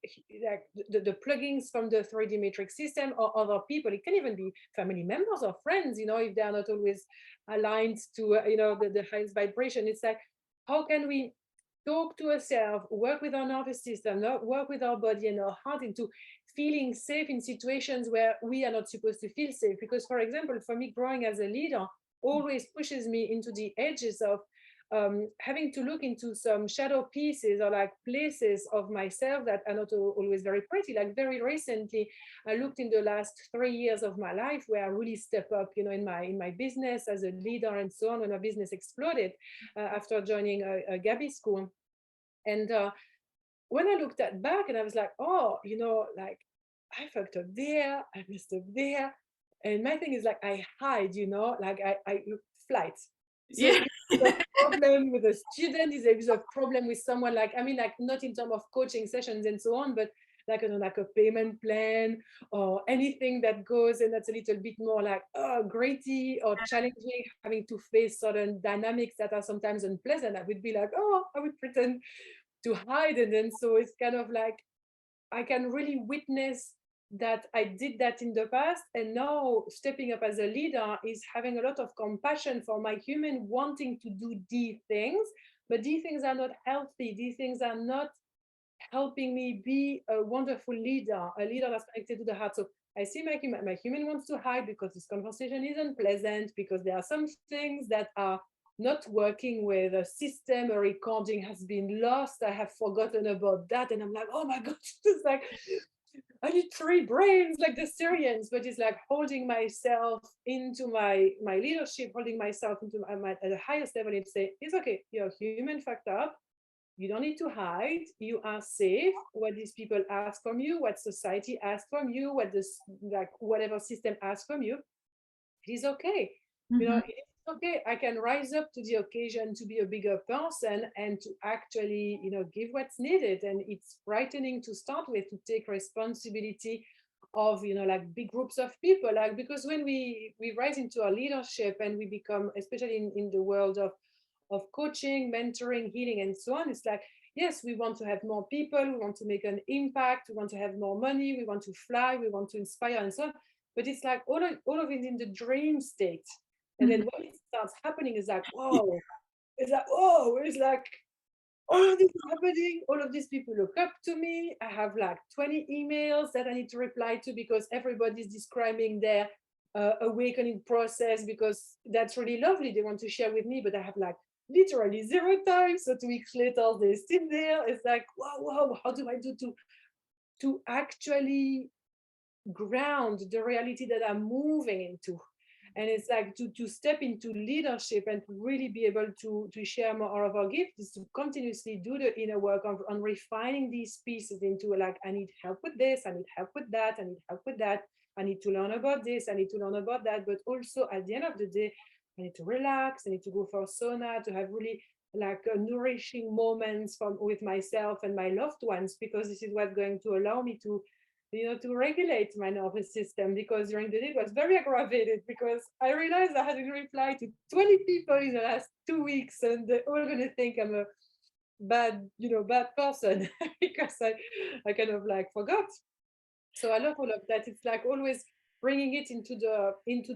the plugins from the 3D matrix system or other people. It can even be family members or friends, if they are not always aligned to, the highest vibration. It's like, how can we talk to ourselves, work with our nervous system, work with our body and our heart into feeling safe in situations where we are not supposed to feel safe. Because, for example, for me, growing as a leader always pushes me into the edges of having to look into some shadow pieces or like places of myself that are not always very pretty. Like very recently, I looked in the last 3 years of my life where I really step up, in my business as a leader and so on, when my business exploded after joining a Gabby school. And when I looked at back and I was like, oh, like I fucked up there, I messed up there. And my thing is like I hide, like I flight. So Yeah. if there's a problem with a student, if there's a problem with someone, like I mean, like not in terms of coaching sessions and so on, but like like a payment plan or anything that goes and that's a little bit more like gritty or challenging, having to face certain dynamics that are sometimes unpleasant. I would be like, oh, I would pretend to hide. And then so it's kind of like I can really witness that I did that in the past. And now stepping up as a leader is having a lot of compassion for my human wanting to do these things, but these things are not healthy. These things are not helping me be a wonderful leader, a leader that's connected to the heart. So I see my human wants to hide because this conversation is unpleasant, because there are some things that are not working with a system, a recording has been lost, I have forgotten about that. And I'm like, oh my God, it's like, I need three brains like the Syrians, but it's like holding myself into my leadership, holding myself into at the highest level and say, it's okay, you're human fucked up, you don't need to hide. You are safe. What these people ask from you, what society asks from you, what this like whatever system asks from you, it is okay. Mhm. It is okay. I can rise up to the occasion to be a bigger person and to actually, give what's needed. And it's frightening to start with, to take responsibility of, like big groups of people. Like because when we rise into our leadership and we become, especially in the world of coaching, mentoring, healing, and so on. It's like, yes, we want to have more people, we want to make an impact, we want to have more money, we want to fly, we want to inspire, and so on. But it's like all of it in the dream state. And then Mhm. when it starts happening, it's like, all of this is happening. All of these people look up to me. I have like 20 emails that I need to reply to because everybody's describing their awakening process, because that's really lovely. They want to share with me, but I have like literally zero time. So 2 weeks later, they're still there. It's like, wow, how do I do to actually ground the reality that I'm moving into? And it's like to step into leadership and to really be able to share more of our gifts is to continuously do the inner work on refining these pieces into like, I need help with this, I need help with that, I need help with that, I need to learn about this, I need to learn about that. But also at the end of the day, I need to relax, I need to go for sauna, to have really like nourishing moments with myself and my loved ones, because this is what's going to allow me to regulate my nervous system. Because during the day it was very aggravated, because I realized I hadn't replied to 20 people in the last 2 weeks, and they're all going to think I'm a bad person because I kind of like forgot. So I love all of that. It's like always bringing it into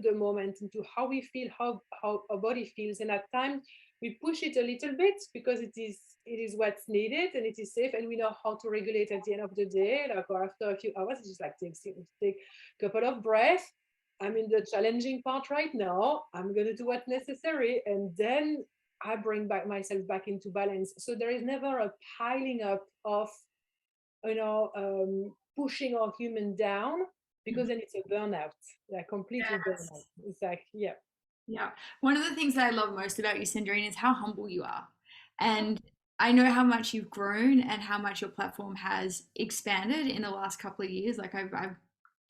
the moment, into how we feel, how our body feels. And at times we push it a little bit because it is what's needed and it is safe, and we know how to regulate at the end of the day, like, or after a few hours. It's just like take a couple of breaths. I'm in the challenging part right now, I'm going to do what's necessary, and then I bring back myself back into balance. So there is never a piling up of pushing our human down. because then it's a burnout. They're completely burnout. Yes. It's like, yeah. Yeah. One of the things that I love most about you, Cendrine, is how humble you are. And I know how much you've grown and how much your platform has expanded in the last couple of years. Like I've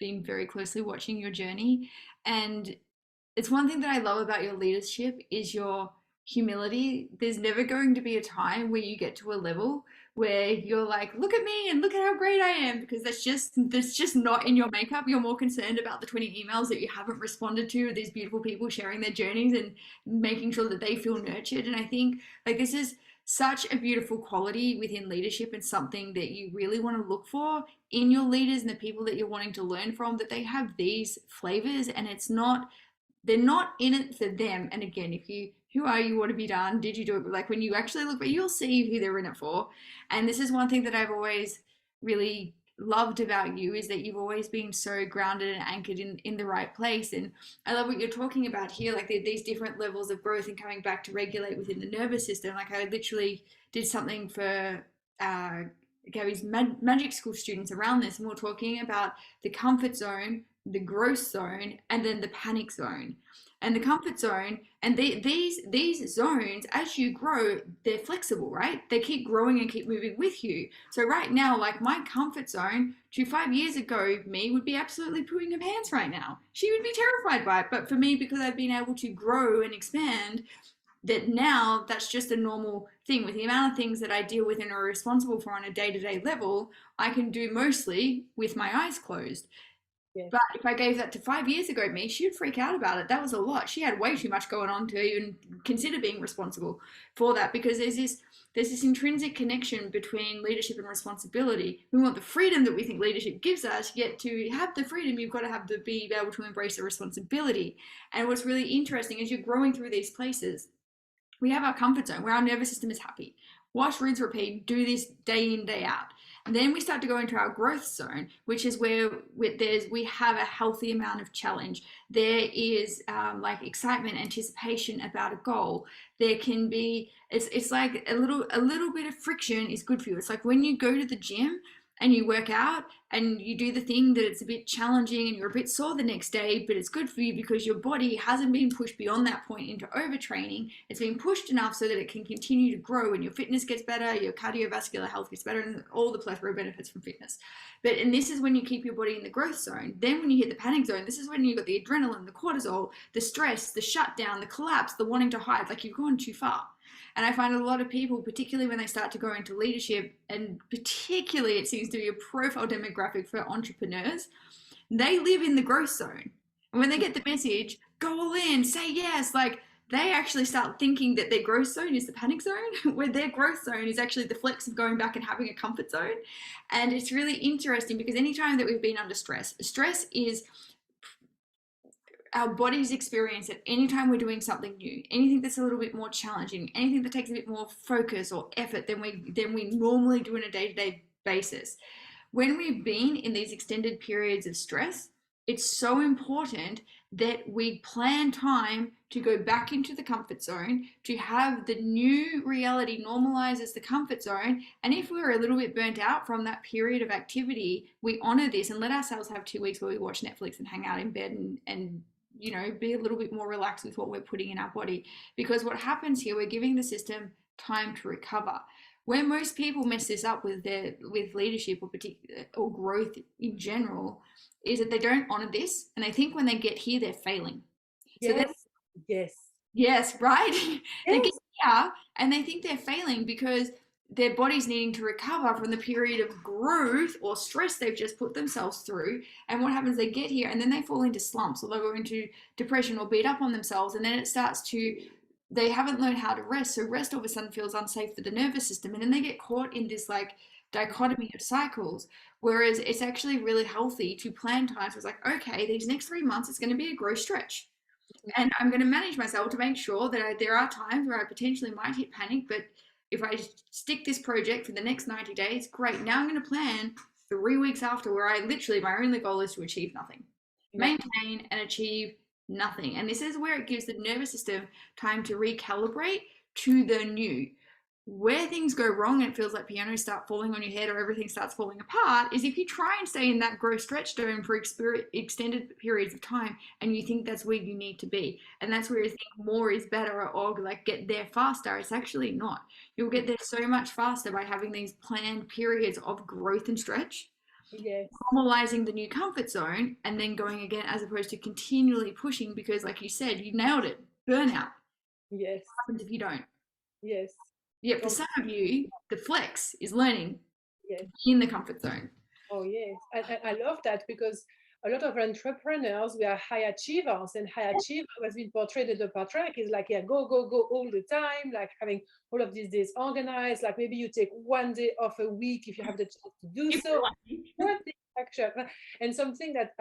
been very closely watching your journey. And it's one thing that I love about your leadership is your humility. There's never going to be a time where you get to a level where you're like, look at me and look at how great I am, because that's just not in your makeup. You're more concerned about the 20 emails that you haven't responded to, these beautiful people sharing their journeys and making sure that they feel nurtured. And I think like this is such a beautiful quality within leadership and something that you really want to look for in your leaders and the people that you're wanting to learn from, that they have these flavors and they're not in it for them. And again, if you who are you, what have you done, did you do it, like when you actually look, but you'll see who they're in it for. And this is one thing that I've always really loved about you, is that you've always been so grounded and anchored in the right place. And I love what you're talking about here, like these different levels of growth and coming back to regulate within the nervous system. Like I literally did something for Gabby's magic school students around this, and we're talking about the comfort zone, the growth zone, and then the panic zone. And the comfort zone, and these zones, as you grow, they're flexible, right? They keep growing and keep moving with you. So right now, like my comfort zone to 5 years ago, me would be absolutely pooing her pants right now. She would be terrified by it. But for me, because I've been able to grow and expand, that now that's just a normal thing. With the amount of things that I deal with and are responsible for on a day-to-day level, I can do mostly with my eyes closed. Yes. But if I gave that to 5 years ago me, she'd freak out about it. That was a lot. She had way too much going on to even consider being responsible for that, because there's this intrinsic connection between leadership and responsibility. We want the freedom that we think leadership gives us, yet to have the freedom, you've got to be able to embrace the responsibility. And what's really interesting is you're growing through these places. We have our comfort zone where our nervous system is happy. Wash, rinse, repeat, do this day in, day out. And then we start to go into our growth zone, which is where we have a healthy amount of challenge. There is like excitement, anticipation about a goal. There can be, it's like a little bit of friction is good for you. It's like when you go to the gym and you work out and you do the thing that it's a bit challenging and you're a bit sore the next day, but it's good for you because your body hasn't been pushed beyond that point into overtraining. It's been pushed enough so that it can continue to grow and your fitness gets better, your cardiovascular health gets better, and all the plethora of benefits from fitness. And this is when you keep your body in the growth zone. Then when you hit the panic zone, this is when you've got the adrenaline, the cortisol, the stress, the shutdown, the collapse, the wanting to hide, like you've gone too far. And I find a lot of people, particularly when they start to go into leadership, and particularly it seems to be a profile demographic for entrepreneurs, they live in the growth zone. And when they get the message, go all in, say yes, like they actually start thinking that their growth zone is the panic zone, where their growth zone is actually the flex of going back and having a comfort zone. And it's really interesting because anytime that we've been under stress, stress is our body's experience at any time we're doing something new, anything that's a little bit more challenging, anything that takes a bit more focus or effort than we normally do on a day-to-day basis. When we've been in these extended periods of stress, it's so important that we plan time to go back into the comfort zone, to have the new reality normalize as the comfort zone. And if we're a little bit burnt out from that period of activity, we honor this and let ourselves have 2 weeks where we watch Netflix and hang out in bed and be a little bit more relaxed with what we're putting in our body. Because what happens here, we're giving the system time to recover. Where most people mess this up with leadership or growth in general is that they don't honor this, and they think when they get here they're failing. Yes. Yes. Yes, right? Yes. They get here and they think they're failing because their body's needing to recover from the period of growth or stress they've just put themselves through. And what happens, they get here and then they fall into slumps, or they'll go into depression or beat up on themselves, and then it starts to, they haven't learned how to rest, so rest all of a sudden feels unsafe for the nervous system, and then they get caught in this like dichotomy of cycles. Whereas it's actually really healthy to plan times. So it's like, okay, these next 3 months it's going to be a growth stretch, and I'm going to manage myself to make sure that there are times where I potentially might hit panic, but if I stick this project for the next 90 days, great. Now I'm going to plan 3 weeks after, where I literally, my only goal is to achieve nothing, maintain and achieve nothing. And this is where it gives the nervous system time to recalibrate to the new. Where things go wrong and it feels like pianos start falling on your head or everything starts falling apart is if you try and stay in that growth stretch zone for extended periods of time and you think that's where you need to be. And that's where you think more is better or like get there faster. It's actually not. You'll get there so much faster by having these planned periods of growth and stretch, Yes. normalizing the new comfort zone and then going again as opposed to continually pushing because, like you said, you nailed it. Burnout. Yes. What happens if you don't? Yes. Yet for Com- some of you, the flex is learning yes. in the comfort zone. Oh, yes. I love that because a lot of entrepreneurs, we are high achievers, and high achiever has been portrayed in the patriarch is like, yeah, go, go, go all the time, like having all of these days organized. Like maybe you take one day off a week if you have the chance to do If so. you're lucky. What the action? And something that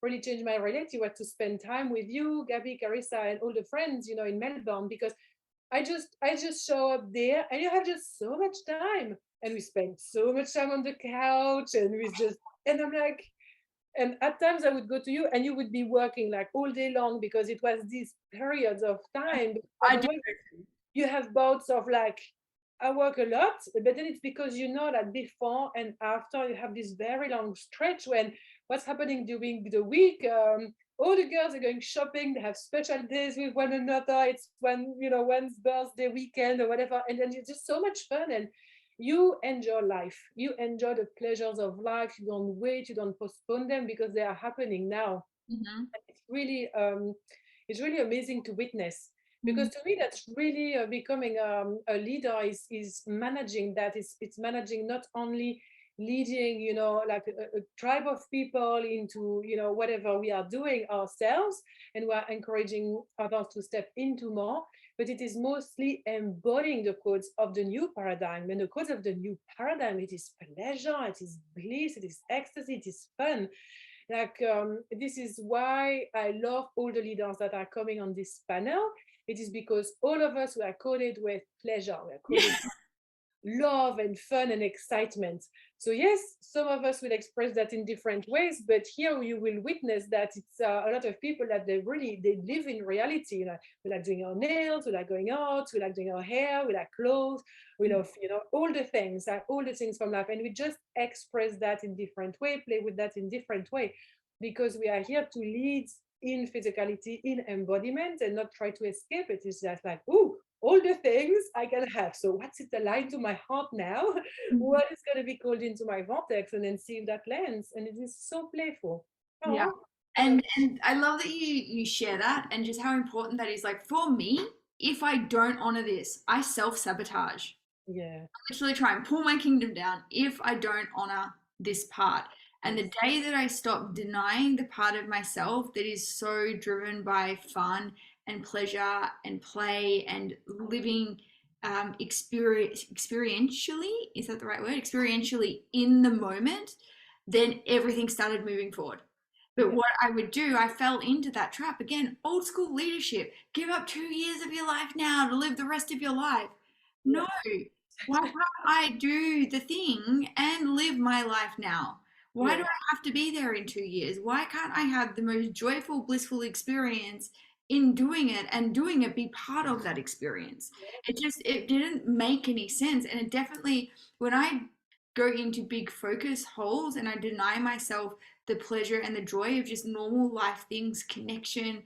really changed my reality was to spend time with you, Gabby, Carissa, and all the friends, in Melbourne, because I just show up there and you have just so much time. And we spend so much time on the couch and and I'm like, and at times I would go to you and you would be working like all day long because it was these periods of time. I do. Otherwise, you have bouts of like, I work a lot, but then it's because you know that before and after you have this very long stretch when what's happening during the week. All the girls are going shopping, they have special days with one another. It's one's birthday weekend or whatever, and then it's just so much fun. And you enjoy life, you enjoy the pleasures of life. You don't wait, you don't postpone them because they are happening now. Mhm. It's really amazing to witness, because Mhm. to me that's really becoming a leader is managing that. It's managing not only leading like a tribe of people into whatever we are doing ourselves, and we are encouraging others to step into more, but it is mostly embodying the codes of the new paradigm. And the codes of the new paradigm, it is pleasure, it is bliss, it is ecstasy, it is fun. Like, this is why I love all the leaders that are coming on this panel. It is because all of us were coded with pleasure, we're coded love and fun and excitement. So yes, some of us will express that in different ways, but here you will witness that it's a lot of people that they live in reality. We like doing our nails, we like going out, we like doing our hair, we like clothes, we love all the things, like all the things from life, and we just express that in different way, play with that in different way, because we are here to lead in physicality, in embodiment, and not try to escape it. It's just like, ooh, all the things I can have. So what's it aligned to my heart now? What is going to be called into my vortex? And then see if that lands. And it is so playful. Yeah. Oh, I love And I love that you share that and just how important that is. Like for me, if I don't honor this, I self-sabotage. it. Yeah. Literally try and pull my kingdom down if I don't honor this part. And Yes. the day that I stop denying the part of myself that is so driven by fun and pleasure and play and living experientially, is that the right word? Experientially in the moment, then everything started moving forward. But Yeah. what I would do, I fell into that trap again. Old school leadership. Give up 2 years of your life now to live the rest of your life. No, Yeah. why can't I do the thing and live my life now? Why do Yeah. I have to be there in 2 years? Why can't I have the most joyful, blissful experience in doing it and doing it be part of that experience? It didn't make any sense. And it definitely, when I go into big focus holes and I deny myself the pleasure and the joy of just normal life things, connection,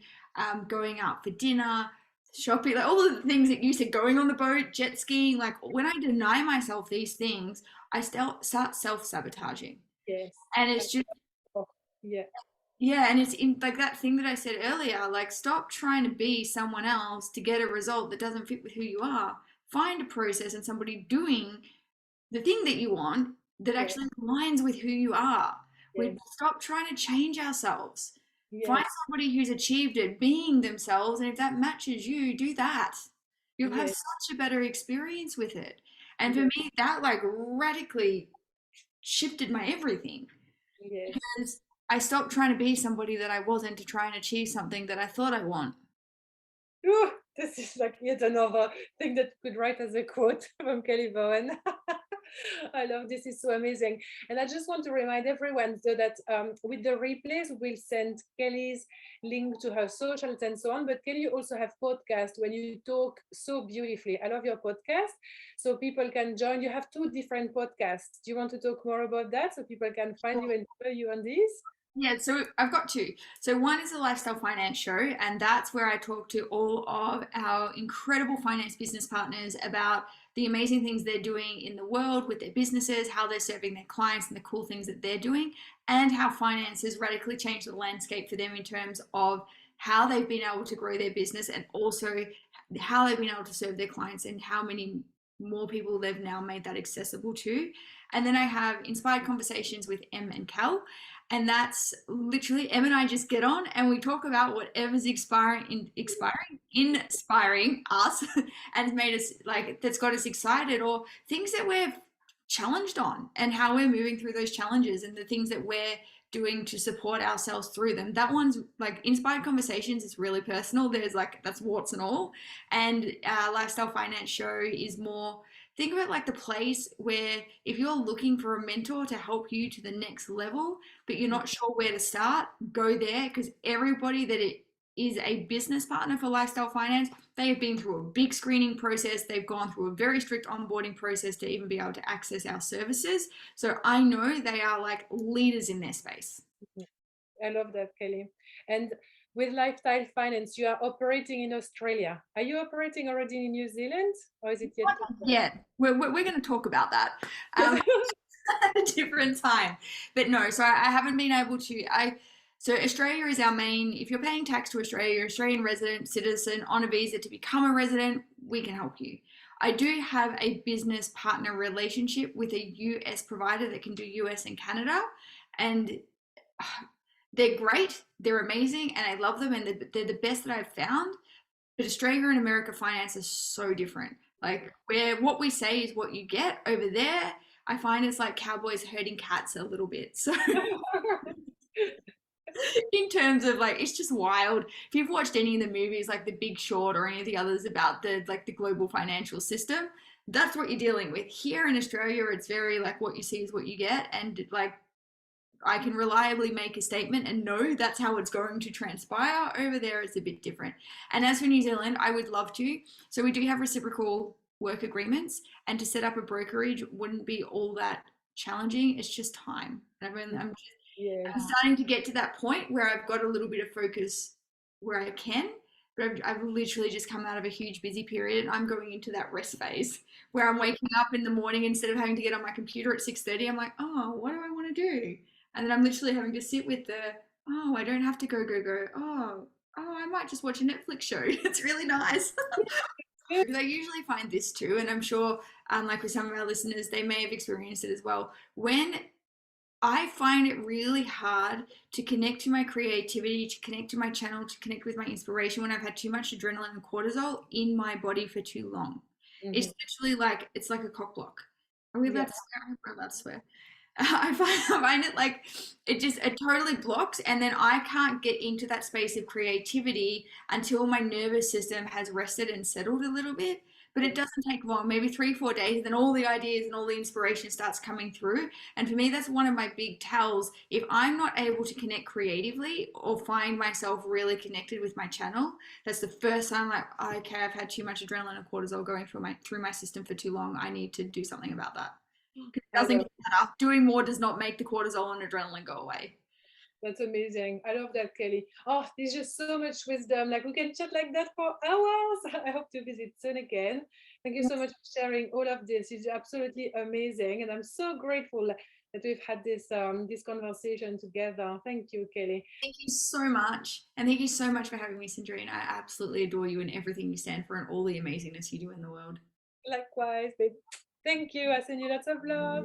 going out for dinner, shopping, like all of the things that you said, going on the boat, jet skiing, like when I deny myself these things, I still start self-sabotaging. Yes. And I, it's just, oh, yeah. yeah, and it's in like that thing that I said earlier, like stop trying to be someone else to get a result that doesn't fit with who you are. Find a process and somebody doing the thing that you want that Yes. actually aligns with who you are. We Yes. stop trying to change ourselves. Find Yes. somebody who's achieved it being themselves, and if that matches you, do that. You'll have Yes. such a better experience with it. And for Yes. me, that like radically shifted my everything Yes. because I stopped trying to be somebody that I wasn't to try and achieve something that I thought I want. Ooh, this is like yet another thing that could write as a quote from Kelly Bowen. I love this. Is so amazing. And I just want to remind everyone so that with the replays, we'll send Kelly's link to her socials and so on. But Kelly, you also have podcast when you talk so beautifully. I love your podcast. So people can join. You have two different podcasts. Do you want to talk more about that so people can find you and follow you on these? Yeah, so I've got two. So one is a lifestyle finance show, and that's where I talk to all of our incredible finance business partners about the amazing things they're doing in the world with their businesses, how they're serving their clients, and the cool things that they're doing, and how finance has radically changed the landscape for them in terms of how they've been able to grow their business and also how they've been able to serve their clients and how many more people they've now made that accessible to. And then I have inspired conversations with Em and Cal, and that's literally Em and I just get on and we talk about whatever's inspiring us and made us like that's got us excited, or things that we're challenged on and how we're moving through those challenges and the things that we're doing to support ourselves through them. That one's like inspired conversations is really personal. There's like that's warts and all. And our lifestyle finance show is more, think of it like the place where if you're looking for a mentor to help you to the next level, but you're not sure where to start, go there, because everybody that it is a business partner for lifestyle finance, they have been through a big screening process. They've gone through a very strict onboarding process to even be able to access our services. So I know they are like leaders in their space. I love that, Kelly. And with lifestyle finance, you are operating in Australia. Are you operating already in New Zealand, or is it yet to come? Yeah, we're going to talk about that Yes. at a different time. But no, so I haven't been able to. So Australia is our main. If you're paying tax to Australia, you're Australian resident, citizen on a visa to become a resident, we can help you. I do have a business partner relationship with a US provider that can do US and Canada, and they're great, they're amazing, and I love them, and they're the best that I've found. But Australia and America finance is so different. Like where what we say is what you get over there. I find it's like cowboys herding cats a little bit. So in terms of like it's just wild. If you've watched any of the movies like The Big Short or any of the others about the global financial system, that's what you're dealing with. Here in Australia, it's very like what you see is what you get, and like I can reliably make a statement and know that's how it's going to transpire. Over there, it's a bit different. And as for New Zealand, I would love to. So we do have reciprocal work agreements, and to set up a brokerage wouldn't be all that challenging. It's just time. Yeah. I'm starting to get to that point where I've got a little bit of focus where I can. But I've literally just come out of a huge busy period, and I'm going into that rest phase where I'm waking up in the morning instead of having to get on my computer at 6:30. I'm like, oh, what do I want to do? And then I'm literally having to sit with oh, I don't have to go. Oh, I might just watch a Netflix show. It's really nice. Because I usually find this too, and I'm sure, like with some of our listeners, they may have experienced it as well. When I find it really hard to connect to my creativity, to connect to my channel, to connect with my inspiration when I've had too much adrenaline and cortisol in my body for too long. It's literally like it's like a cock block. Are we allowed to swear? We're allowed to swear. I find it like it totally blocks, and then I can't get into that space of creativity until my nervous system has rested and settled a little bit. But it doesn't take long, maybe 3 4 days, then all the ideas and all the inspiration starts coming through. And for me, that's one of my big tells. If I'm not able to connect creatively or find myself really connected with my channel, that's the first time like, okay, I've had too much adrenaline and cortisol going through my system for too long. I need to do something about that. It doesn't get better. Doing more does not make the cortisol and adrenaline go away. That's amazing. I love that, Kelly. Oh, there's just so much wisdom. Like we can chat like that for hours. I hope to visit soon again. Thank you so much for sharing all of this. It's absolutely amazing, and I'm so grateful that we've had this conversation together. Thank you, Kelly. Thank you so much. And thank you so much for having me, Cendrine. I absolutely adore you and everything you stand for and all the amazingness you do in the world. Likewise, babe. Thank you. I send you lots of love.